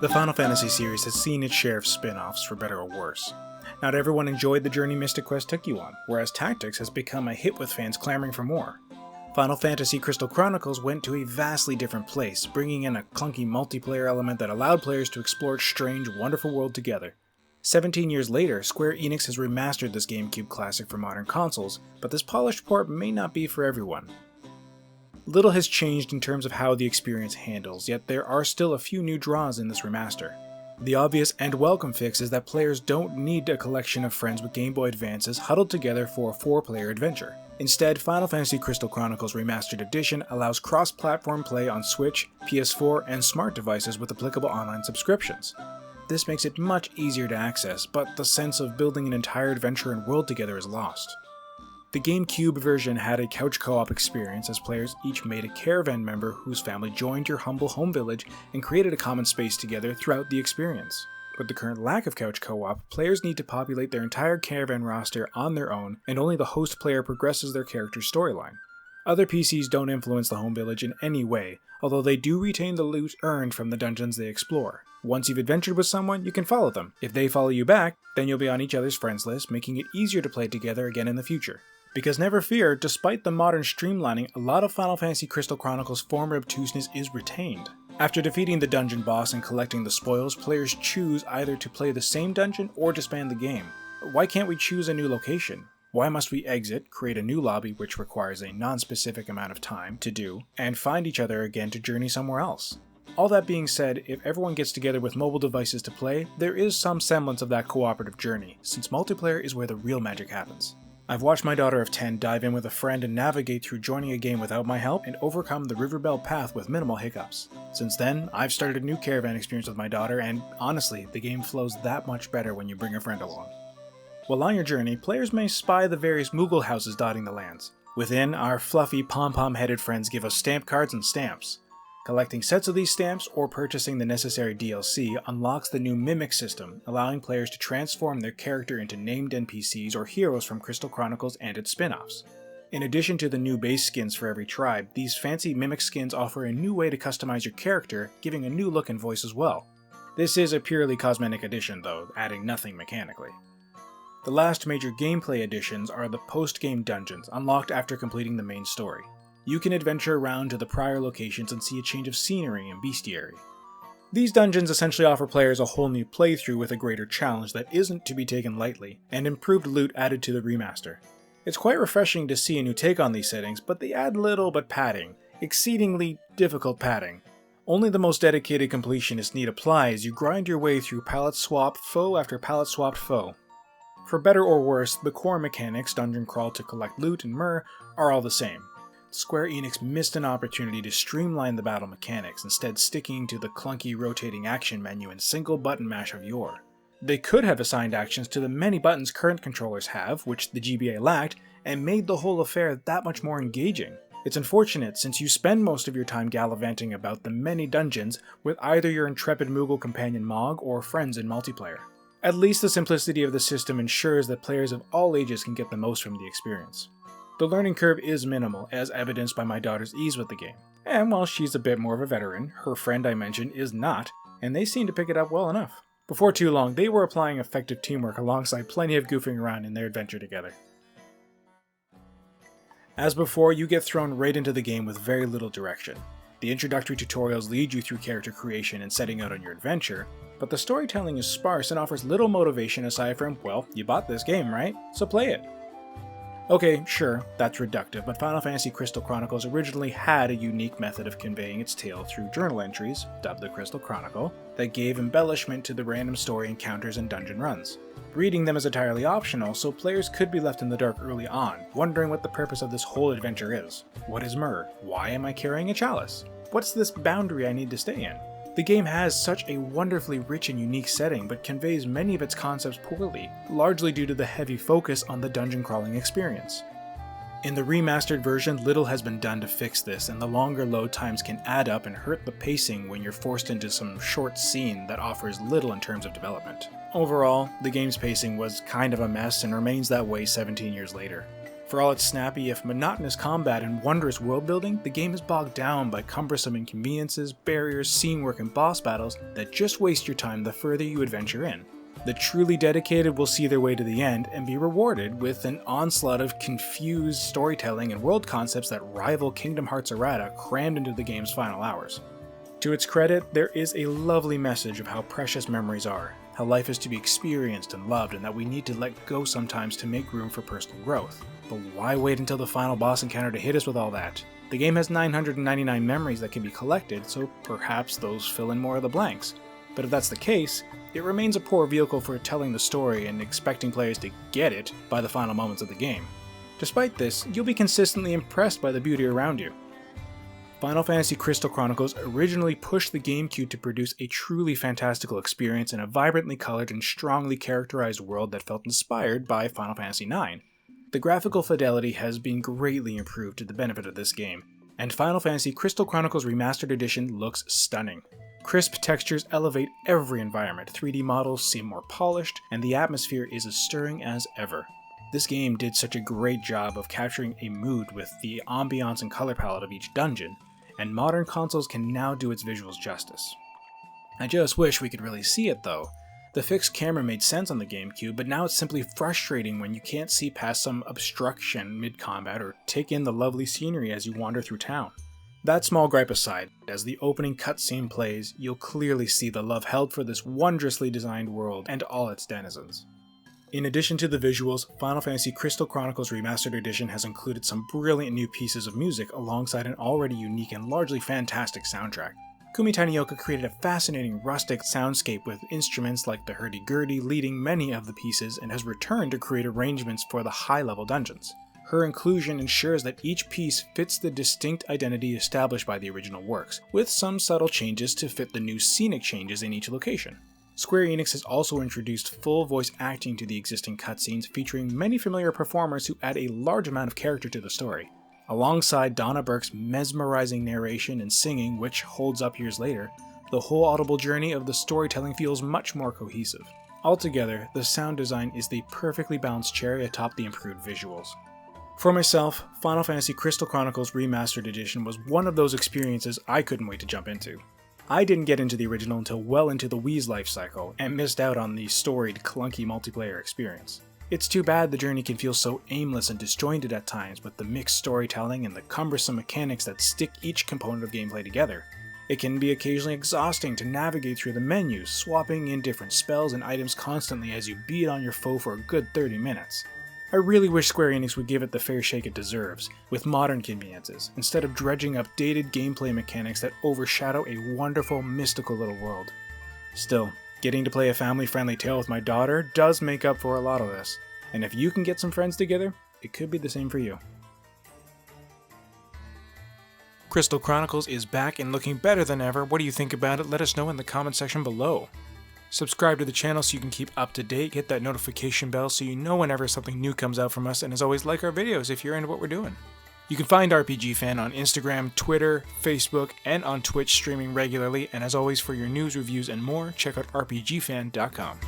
The Final Fantasy series has seen its share of spin-offs, for better or worse. Not everyone enjoyed the journey Mystic Quest took you on, whereas Tactics has become a hit with fans clamoring for more. Final Fantasy Crystal Chronicles went to a vastly different place, bringing in a clunky multiplayer element that allowed players to explore its strange, wonderful world together. 17 years later, Square Enix has remastered this GameCube classic for modern consoles, but this polished port may not be for everyone. Little has changed in terms of how the experience handles, yet there are still a few new draws in this remaster. The obvious and welcome fix is that players don't need a collection of friends with Game Boy Advances huddled together for a 4-player adventure. Instead, Final Fantasy Crystal Chronicles Remastered Edition allows cross-platform play on Switch, PS4, and smart devices with applicable online subscriptions. This makes it much easier to access, but the sense of building an entire adventure and world together is lost. The GameCube version had a couch co-op experience as players each made a caravan member whose family joined your humble home village and created a common space together throughout the experience. With the current lack of couch co-op, players need to populate their entire caravan roster on their own, and only the host player progresses their character's storyline. Other PCs don't influence the home village in any way, although they do retain the loot earned from the dungeons they explore. Once you've adventured with someone, you can follow them. If they follow you back, then you'll be on each other's friends list, making it easier to play together again in the future. Because never fear, despite the modern streamlining, a lot of Final Fantasy Crystal Chronicles' former obtuseness is retained. After defeating the dungeon boss and collecting the spoils, players choose either to play the same dungeon or disband the game. Why can't we choose a new location? Why must we exit, create a new lobby which requires a non-specific amount of time to do, and find each other again to journey somewhere else? All that being said, if everyone gets together with mobile devices to play, there is some semblance of that cooperative journey, since multiplayer is where the real magic happens. I've watched my daughter of 10 dive in with a friend and navigate through joining a game without my help and overcome the Riverbell path with minimal hiccups. Since then, I've started a new caravan experience with my daughter, and honestly, the game flows that much better when you bring a friend along. While on your journey, players may spy the various Moogle houses dotting the lands. Within, our fluffy pom-pom-headed friends give us stamp cards and stamps. Collecting sets of these stamps or purchasing the necessary DLC unlocks the new Mimic system, allowing players to transform their character into named NPCs or heroes from Crystal Chronicles and its spin-offs. In addition to the new base skins for every tribe, these fancy Mimic skins offer a new way to customize your character, giving a new look and voice as well. This is a purely cosmetic addition though, adding nothing mechanically. The last major gameplay additions are the post-game dungeons, unlocked after completing the main story. You can adventure around to the prior locations and see a change of scenery and bestiary. These dungeons essentially offer players a whole new playthrough with a greater challenge that isn't to be taken lightly, and improved loot added to the remaster. It's quite refreshing to see a new take on these settings, but they add little but padding, exceedingly difficult padding. Only the most dedicated completionist need apply as you grind your way through palette swap foe after palette swapped foe. For better or worse, the core mechanics, dungeon crawl to collect loot and myrrh, are all the same. Square Enix missed an opportunity to streamline the battle mechanics, instead sticking to the clunky rotating action menu and single button mash of yore. They could have assigned actions to the many buttons current controllers have, which the GBA lacked, and made the whole affair that much more engaging. It's unfortunate since you spend most of your time gallivanting about the many dungeons with either your intrepid Moogle companion Mog or friends in multiplayer. At least the simplicity of the system ensures that players of all ages can get the most from the experience. The learning curve is minimal, as evidenced by my daughter's ease with the game. And while she's a bit more of a veteran, her friend I mentioned is not, and they seem to pick it up well enough. Before too long, they were applying effective teamwork alongside plenty of goofing around in their adventure together. As before, you get thrown right into the game with very little direction. The introductory tutorials lead you through character creation and setting out on your adventure, but the storytelling is sparse and offers little motivation aside from, well, you bought this game, right? So play it. Okay, sure, that's reductive, but Final Fantasy Crystal Chronicles originally had a unique method of conveying its tale through journal entries, dubbed the Crystal Chronicle, that gave embellishment to the random story encounters and dungeon runs. Reading them is entirely optional, so players could be left in the dark early on, wondering what the purpose of this whole adventure is. What is myrrh? Why am I carrying a chalice? What's this boundary I need to stay in? The game has such a wonderfully rich and unique setting, but conveys many of its concepts poorly, largely due to the heavy focus on the dungeon crawling experience. In the remastered version, little has been done to fix this, and the longer load times can add up and hurt the pacing when you're forced into some short scene that offers little in terms of development. Overall, the game's pacing was kind of a mess and remains that way 17 years later. For all its snappy if monotonous combat and wondrous world building, the game is bogged down by cumbersome inconveniences, barriers, scene work, and boss battles that just waste your time the further you adventure in. The truly dedicated will see their way to the end and be rewarded with an onslaught of confused storytelling and world concepts that rival Kingdom Hearts errata crammed into the game's final hours. To its credit, there is a lovely message of how precious memories are, how life is to be experienced and loved, and that we need to let go sometimes to make room for personal growth. But why wait until the final boss encounter to hit us with all that? The game has 999 memories that can be collected, so perhaps those fill in more of the blanks. But if that's the case, it remains a poor vehicle for telling the story and expecting players to get it by the final moments of the game. Despite this, you'll be consistently impressed by the beauty around you. Final Fantasy Crystal Chronicles originally pushed the GameCube to produce a truly fantastical experience in a vibrantly colored and strongly characterized world that felt inspired by Final Fantasy IX. The graphical fidelity has been greatly improved to the benefit of this game, and Final Fantasy Crystal Chronicles Remastered Edition looks stunning. Crisp textures elevate every environment, 3D models seem more polished, and the atmosphere is as stirring as ever. This game did such a great job of capturing a mood with the ambiance and color palette of each dungeon, and modern consoles can now do its visuals justice. I just wish we could really see it though. The fixed camera made sense on the GameCube, but now it's simply frustrating when you can't see past some obstruction mid-combat or take in the lovely scenery as you wander through town. That small gripe aside, as the opening cutscene plays, you'll clearly see the love held for this wondrously designed world and all its denizens. In addition to the visuals, Final Fantasy Crystal Chronicles Remastered Edition has included some brilliant new pieces of music alongside an already unique and largely fantastic soundtrack. Kumi Tanioka created a fascinating rustic soundscape with instruments like the hurdy-gurdy leading many of the pieces and has returned to create arrangements for the high-level dungeons. Her inclusion ensures that each piece fits the distinct identity established by the original works, with some subtle changes to fit the new scenic changes in each location. Square Enix has also introduced full voice acting to the existing cutscenes, featuring many familiar performers who add a large amount of character to the story. Alongside Donna Burke's mesmerizing narration and singing, which holds up years later, the whole audible journey of the storytelling feels much more cohesive. Altogether, the sound design is the perfectly balanced cherry atop the improved visuals. For myself, Final Fantasy Crystal Chronicles Remastered Edition was one of those experiences I couldn't wait to jump into. I didn't get into the original until well into the Wii's life cycle, and missed out on the storied, clunky multiplayer experience. It's too bad the journey can feel so aimless and disjointed at times with the mixed storytelling and the cumbersome mechanics that stick each component of gameplay together. It can be occasionally exhausting to navigate through the menus, swapping in different spells and items constantly as you beat on your foe for a good 30 minutes. I really wish Square Enix would give it the fair shake it deserves, with modern conveniences, instead of dredging up dated gameplay mechanics that overshadow a wonderful, mystical little world. Still, getting to play a family-friendly tale with my daughter does make up for a lot of this, and if you can get some friends together, it could be the same for you. Crystal Chronicles is back and looking better than ever. What do you think about it? Let us know in the comment section below. Subscribe to the channel so you can keep up to date, hit that notification bell so you know whenever something new comes out from us, and as always, like our videos if you're into what we're doing. You can find RPGFan on Instagram, Twitter, Facebook, and on Twitch streaming regularly, and as always, for your news, reviews, and more, check out rpgfan.com.